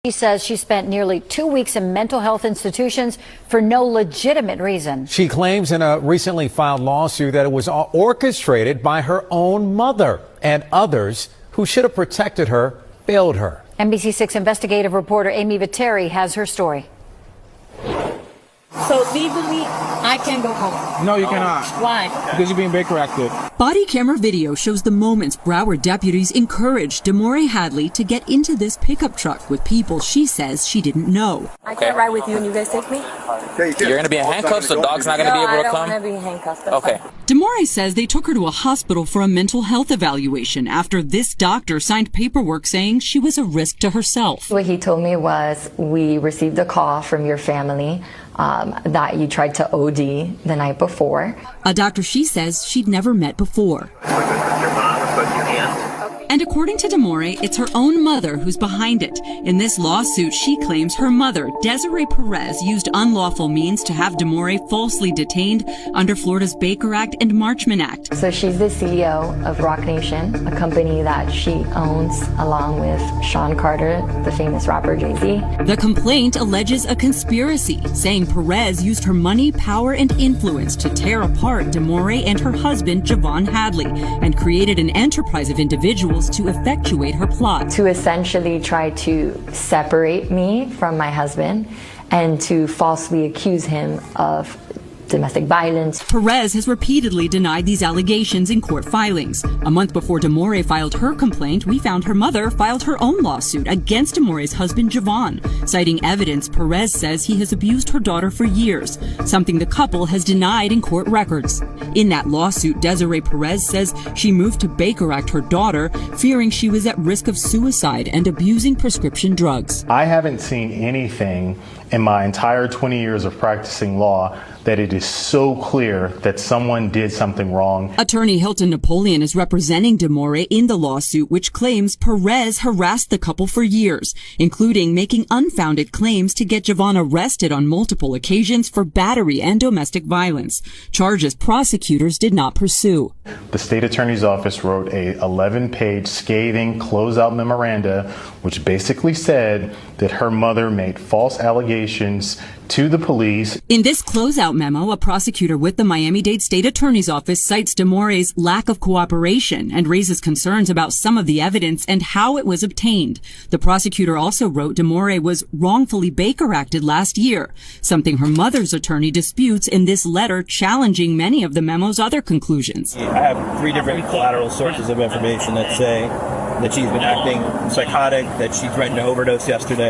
She says she spent nearly 2 weeks in mental health institutions for no legitimate reason. She claims in a recently filed lawsuit that it was orchestrated by her own mother, and others who should have protected her failed her. NBC6 investigative reporter Amy Viteri has her story. So legally, I can go home. No, you cannot. Why? Because you're being Baker acted. Body camera video shows the moments Broward deputies encouraged Desiree Hadley to get into this pickup truck with people she says she didn't know. I can't ride with you and you guys take me? You're going to be in handcuffs, so dog's not going to be able to come? No, I don't want to be handcuffed. Okay. Desiree says they took her to a hospital for a mental health evaluation after this doctor signed paperwork saying she was a risk to herself. What he told me was, we received a call from your family that you tried to OD the night before. A doctor she says she'd never met before. And according to Desiree, it's her own mother who's behind it. In this lawsuit, she claims her mother, Desiree Perez, used unlawful means to have Desiree falsely detained under Florida's Baker Act and Marchman Act. So she's the CEO of Rock Nation, a company that she owns along with Sean Carter, the famous rapper Jay-Z. The complaint alleges a conspiracy, saying Perez used her money, power, and influence to tear apart Desiree and her husband, Javon Hadley, and created an enterprise of individuals to effectuate her plot. To essentially try to separate me from my husband and to falsely accuse him of domestic violence. Perez has repeatedly denied these allegations in court filings. A month before Desiree filed her complaint, we found her mother filed her own lawsuit against Demore's husband, Javon, citing evidence Perez says he has abused her daughter for years, something the couple has denied in court records. In that lawsuit, Desiree Perez says she moved to Baker Act her daughter, fearing she was at risk of suicide and abusing prescription drugs. I haven't seen anything in my entire 20 years of practicing law that it is so clear that someone did something wrong. Attorney Hilton Napoleon is representing Desiree in the lawsuit, which claims Perez harassed the couple for years, including making unfounded claims to get Javon arrested on multiple occasions for battery and domestic violence, charges prosecutors did not pursue. The state attorney's office wrote a 11-page scathing closeout memoranda, which basically said that her mother made false allegations to the police. In this closeout memo, a prosecutor with the Miami-Dade State Attorney's Office cites Demore's lack of cooperation and raises concerns about some of the evidence and how it was obtained. The prosecutor also wrote Desiree was wrongfully Baker Acted last year, something her mother's attorney disputes in this letter, challenging many of the memo's other conclusions. I have 3 different collateral sources of information that say that she's been acting psychotic, that she threatened to overdose yesterday.